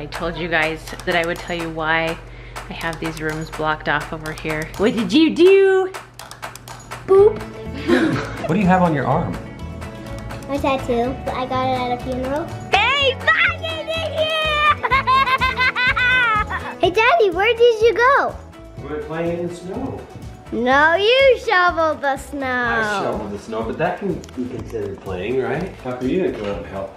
I told you guys that I would tell you why I have these rooms blocked off over here. What did you do? Boop. What do you have on your arm? My tattoo, but I got it at a funeral. Hey, fucking idiot! Hey, Daddy, where did you go? We were playing in the snow. No, you shoveled the snow. I shoveled the snow, but that can be considered playing, right? How come you didn't go out and help?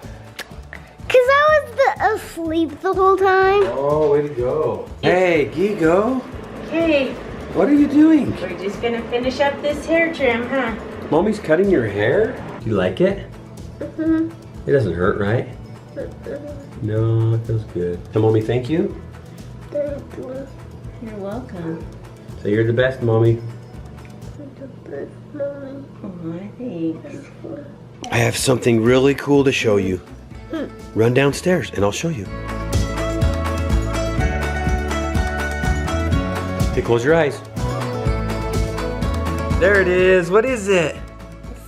Cause I was asleep the whole time. Oh, way to go. Hey, Gigo. Hey, What are you doing? we're just gonna finish up this hair trim, huh? Mommy's cutting your hair? Do you like it? Mm-hmm. It doesn't hurt, right? No, it feels good. Tell Mommy thank you. Thank you. You're welcome. Say you're the best, Mommy. Oh, thanks. I have something really cool to show you. Run downstairs and I'll show you. Okay, close your eyes. There it is. What is it?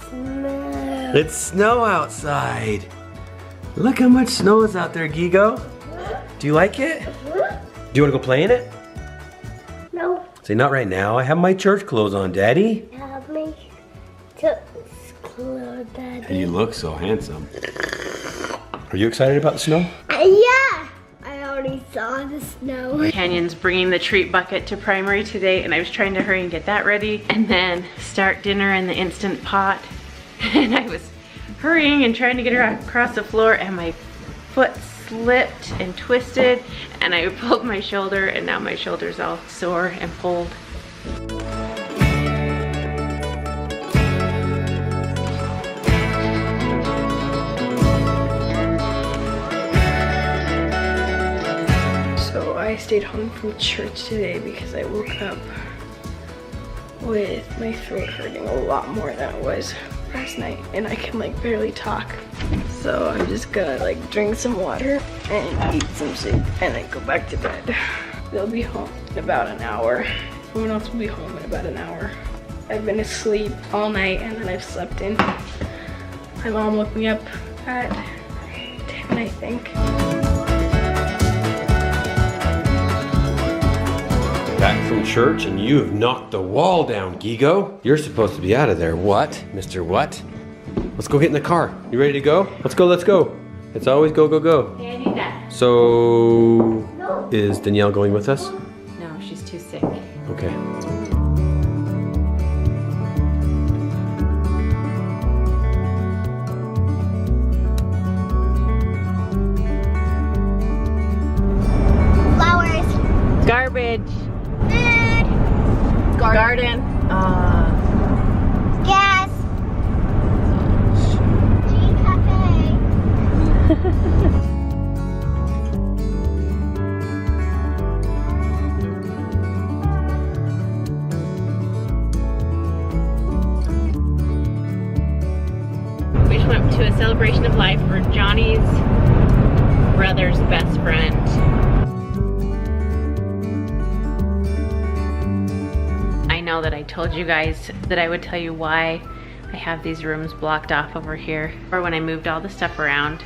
Snow. It's snow outside. Look how much snow is out there, Gigo. Do you like it? Do you want to go play in it? No. Say not right now. I have my church clothes on, Daddy. Help me to close, Daddy. You look so handsome. Are you excited about the snow? Yeah. I already saw the snow. Canyon's bringing the treat bucket to primary today, and I was trying to hurry and get that ready and then start dinner in the Instant Pot. And I was hurrying and trying to get her across the floor, and my foot slipped and twisted, and I pulled my shoulder, and now my shoulder's all sore and pulled. So I stayed home from church today because I woke up with my throat hurting a lot more than it was last night, and I can like barely talk. So I'm just gonna like drink some water and eat some soup and then go back to bed. They'll be home in about an hour. Someone else will be home in about an hour. I've been asleep all night and then I've slept in. My mom woke me up at 10, I think. Back from church and you have knocked the wall down, Gigo. You're supposed to be out of there. What? Mr. What? Let's go get in the car. You ready to go? Let's go, let's go. It's always go, go, go. Hey, I need that. So, is Danielle going with us? No, she's too sick. Okay. Flowers. Garbage. Food. Garden. Gas. Tea cafe. We just went to a celebration of life for Johnny's brother's best friend. I know that I told you guys that I would tell you why I have these rooms blocked off over here. Or when I moved all the stuff around,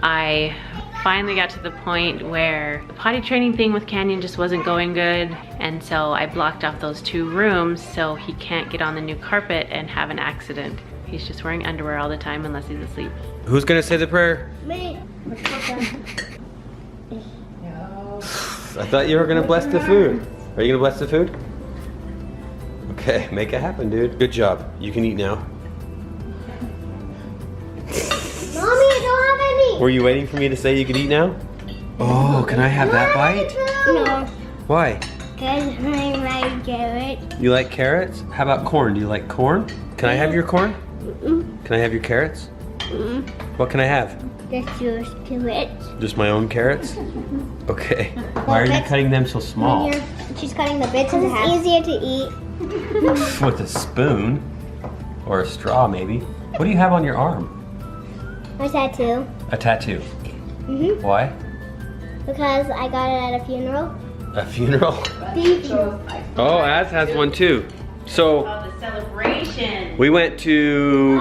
I finally got to the point where the potty training thing with Canyon just wasn't going good, and so I blocked off those 2 rooms so he can't get on the new carpet and have an accident. He's just wearing underwear all the time unless he's asleep. Who's gonna say the prayer? Me. I thought you were gonna bless the food. Are you gonna bless the food? Okay, make it happen, dude. Good job. You can eat now. Mommy, I don't have any. Were you waiting for me to say you could eat now? Oh, can I have that bite? No. Why? Because I like carrot. You like carrots? How about corn? Do you like corn? Can I have your corn? Can I have your carrots? What can I have? That's yours, carrots. Just my own carrots? Okay. Why are you cutting them so small? She's cutting the bits in half. It's easier to eat. With a spoon. Or a straw, maybe. What do you have on your arm? My tattoo. A tattoo. Why? Because I got it at a funeral. A funeral? Thank you. Oh, Az has one too. So, Oh, the celebration. we went to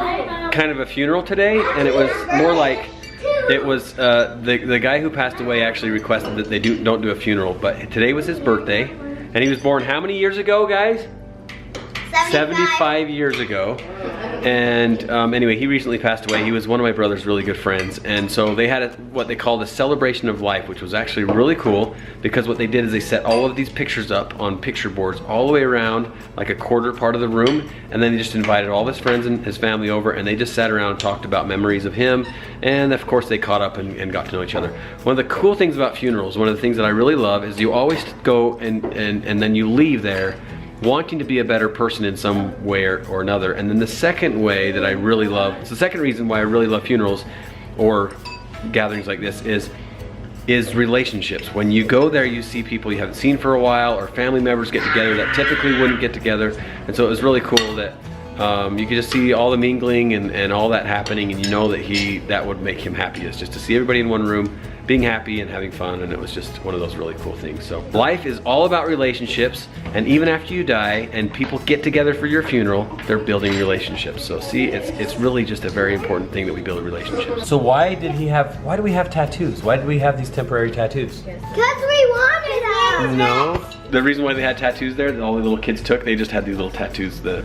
kind of a funeral today, and it was more like It was the guy who passed away actually requested that they don't do a funeral, but today was his birthday, and he was born how many years ago, guys? 75 years ago. And anyway, he recently passed away. He was one of my brother's really good friends, and so they had what they called a celebration of life, which was actually really cool, because what they did is they set all of these pictures up on picture boards all the way around, like a quarter part of the room, and then they just invited all of his friends and his family over, and they just sat around and talked about memories of him, and of course they caught up and got to know each other. One of the cool things about funerals, one of the things that I really love, is you always go and then you leave there wanting to be a better person in some way or another. And then the second way that I really love, it's the second reason why I really love funerals or gatherings like this is relationships. When you go there, you see people you haven't seen for a while, or family members get together that typically wouldn't get together. And so it was really cool that you could just see all the mingling and all that happening, and you know that would make him happiest, just to see everybody in one room being happy and having fun, and it was just one of those really cool things. So life is all about relationships, and even after you die and people get together for your funeral, they're building relationships. So see, it's really just a very important thing that we build relationships. So why do we have tattoos? Why did we have these temporary tattoos? Because we wanted them. No. The reason why they had tattoos there that all the little kids took, they just had these little tattoos, the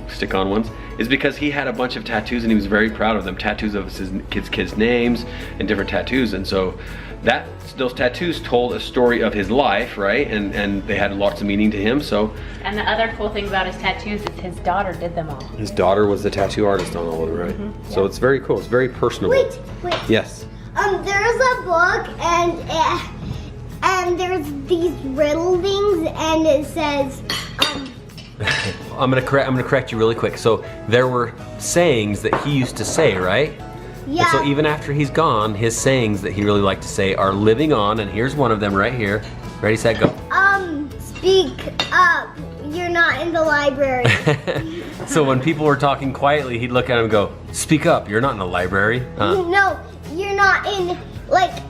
stick-on ones, is because he had a bunch of tattoos and he was very proud of them. Tattoos of his kids' names and different tattoos. And so those tattoos told a story of his life, right? And they had lots of meaning to him, so. And the other cool thing about his tattoos is his daughter did them all. His daughter was the tattoo artist on all of them, right? Mm-hmm. So it's very cool, it's very personable. Wait. Yes. There's a book and there's these riddle things, and it says, I'm gonna correct you really quick. So there were sayings that he used to say, right? yeah. And so even after he's gone, his sayings that he really liked to say are living on, and here's one of them right here. Ready, set, go. Speak up. You're not in the library. So when people were talking quietly, he'd look at him and go, speak up, you're not in the library. No, you're not in,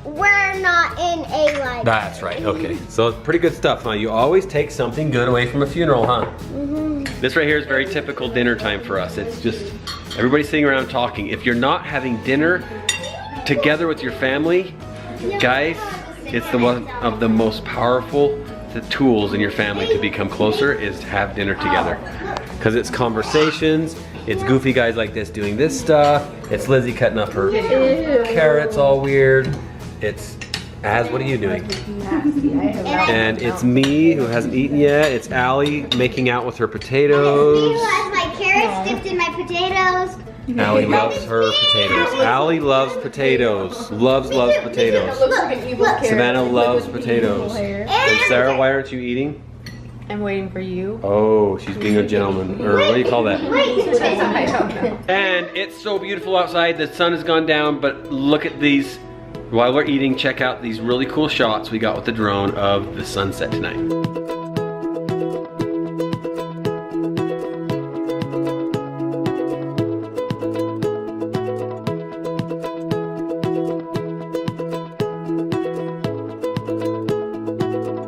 we're not in a library. That's right, okay. So it's pretty good stuff, huh? You always take something good away from a funeral, huh? Mm-hmm. This right here is very typical dinner time for us. It's just everybody sitting around talking. If you're not having dinner together with your family, guys, it's one of the most powerful tools in your family to become closer is to have dinner together. Because it's conversations, it's goofy guys like this doing this stuff, it's Lizzie cutting up her carrots all weird, it's Az, what are you doing? And it's me who hasn't eaten yet, it's Allie making out with her potatoes. Me who has my carrots dipped in my potatoes. Allie loves her potatoes. Allie loves potatoes. Loves potatoes. Savannah loves potatoes. And Sarah, why aren't you eating? I'm waiting for you. Oh, she's being a gentleman. Or what do you call that? I don't know. And it's so beautiful outside. The sun has gone down, but look at these. While we're eating, check out these really cool shots we got with the drone of the sunset tonight.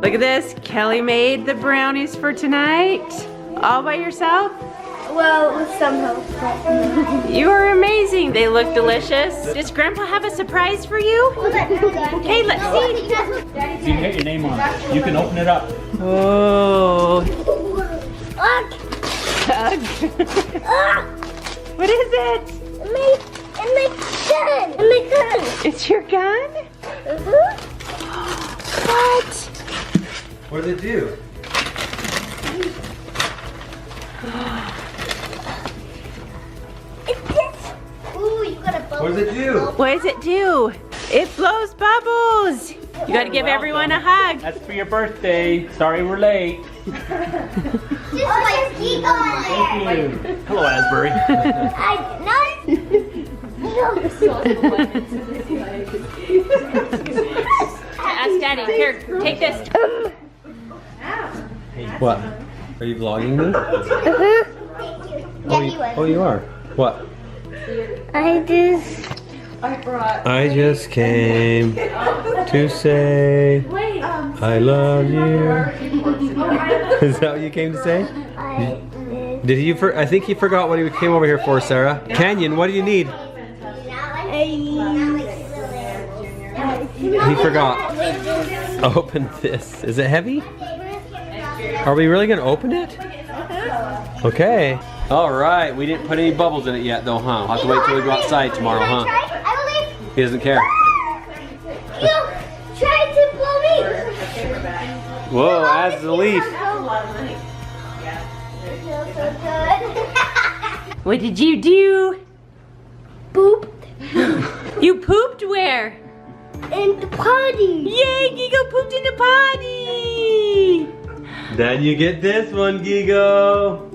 Look at this. Kelly made the brownies for tonight. All by yourself? Well, with some help. You are amazing. They look delicious. Does Grandpa have a surprise for you? Okay, let's see. You can get your name on it. You can open it up. Oh. What is it? My gun. It's your gun? What? What did it do? Ooh, you got a bubble. What does it do? What does it do? It blows bubbles. You gotta give everyone a hug. That's for your birthday. Sorry we're late. Just my feet on there. Thank you. Hello, Asbury. Ask Daddy. Here, take this. What? Are you vlogging me? Oh, you are. What? I just came to say I love you. Is that what you came to say? Did he? I think he forgot what he came over here for, Sarah. Canyon, what do you need? He forgot. Open this. Is it heavy? Are we really gonna open it? Okay. All right. We didn't put any bubbles in it yet, though, huh? We'll have to wait till we go outside tomorrow, huh? I believe He doesn't care. you tried to blow me. Whoa, as the leaf. What did you do? Boop. You pooped where? In the party. Yay, Gigo pooped in the potty! Then you get this one, Gigo.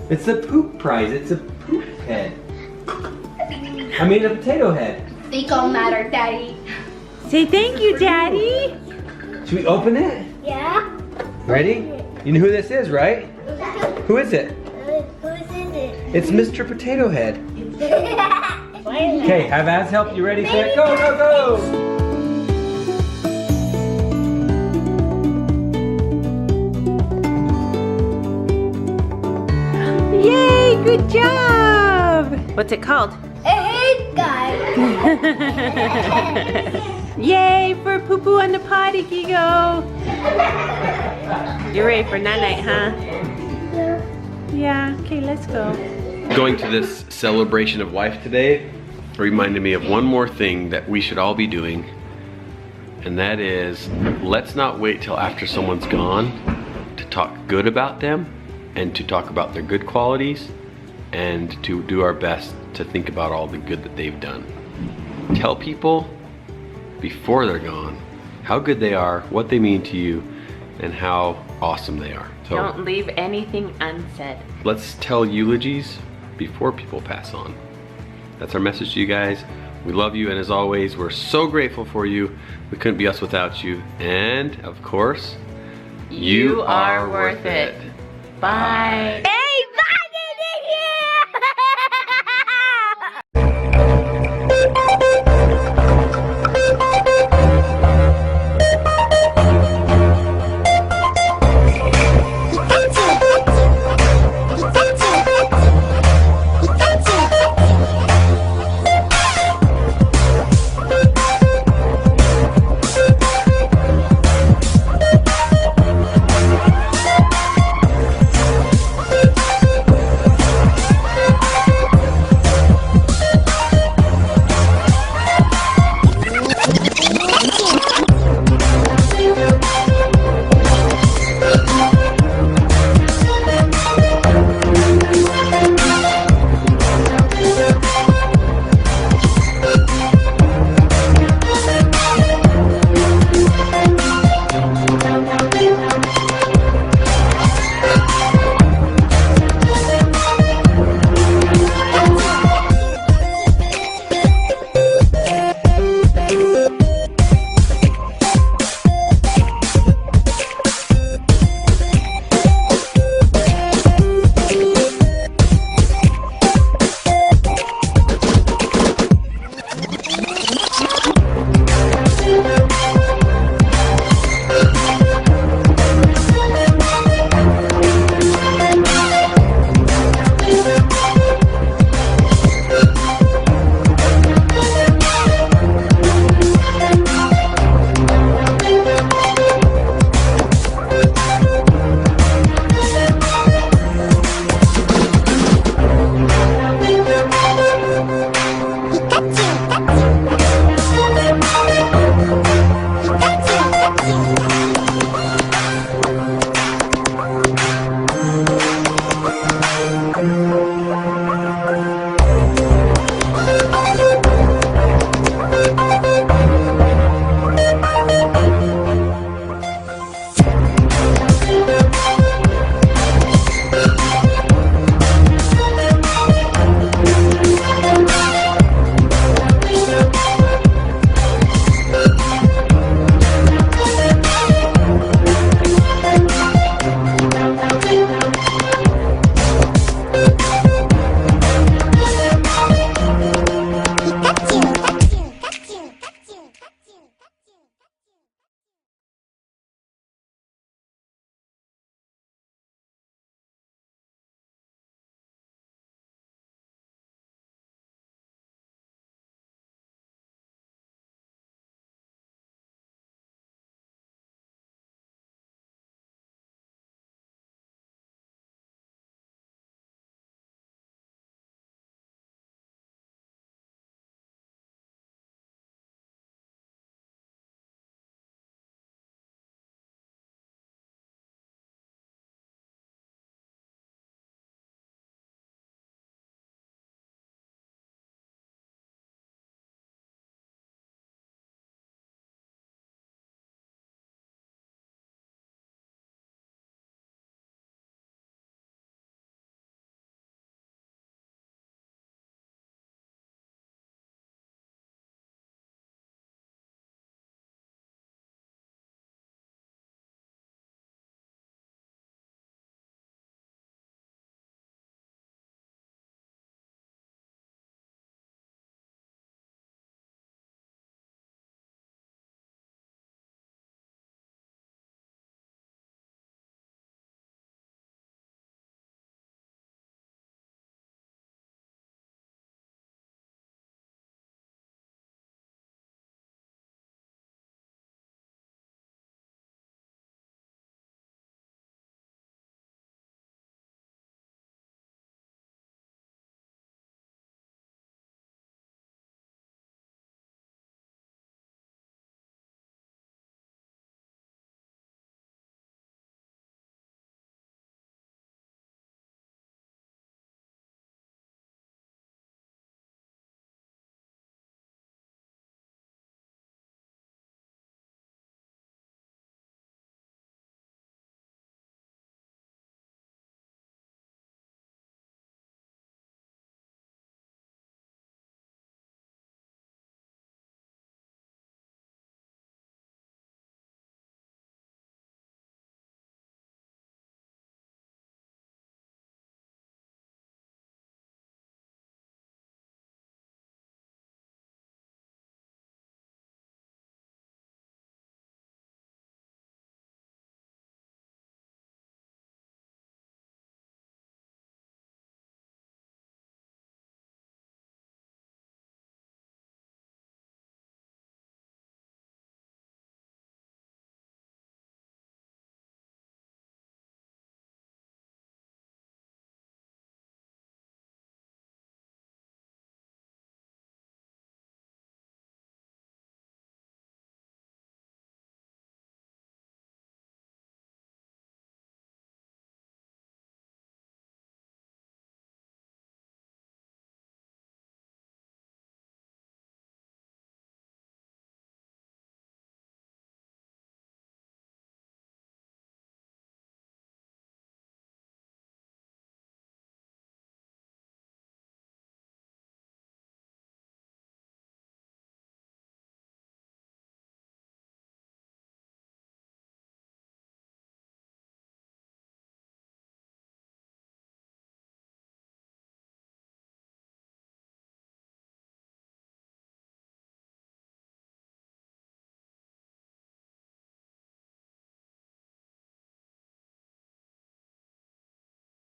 It's a poop prize. It's a poop head. I mean a potato head. They don't matter, Daddy. Say thank you, Daddy. Should we open it? Yeah? Ready? You know who this is, right? Who is it? Who is it? It's Mr. Potato Head. Okay, have Az help. You ready, set, go, go, go! Yay, good job! What's it called? A head guy. Yay for poo poo on the potty, Gigo! You're ready for night-night, huh? Yeah, okay, let's go. Going to this celebration of life today reminded me of one more thing that we should all be doing, and that is, let's not wait till after someone's gone to talk good about them and to talk about their good qualities and to do our best to think about all the good that they've done. Tell people before they're gone how good they are, what they mean to you, and how awesome they are. So Don't leave anything unsaid. let's tell eulogies before people pass on. That's our message to you guys. We love you, and as always, we're so grateful for you. We couldn't be us without you. And of course, You are worth it. Bye.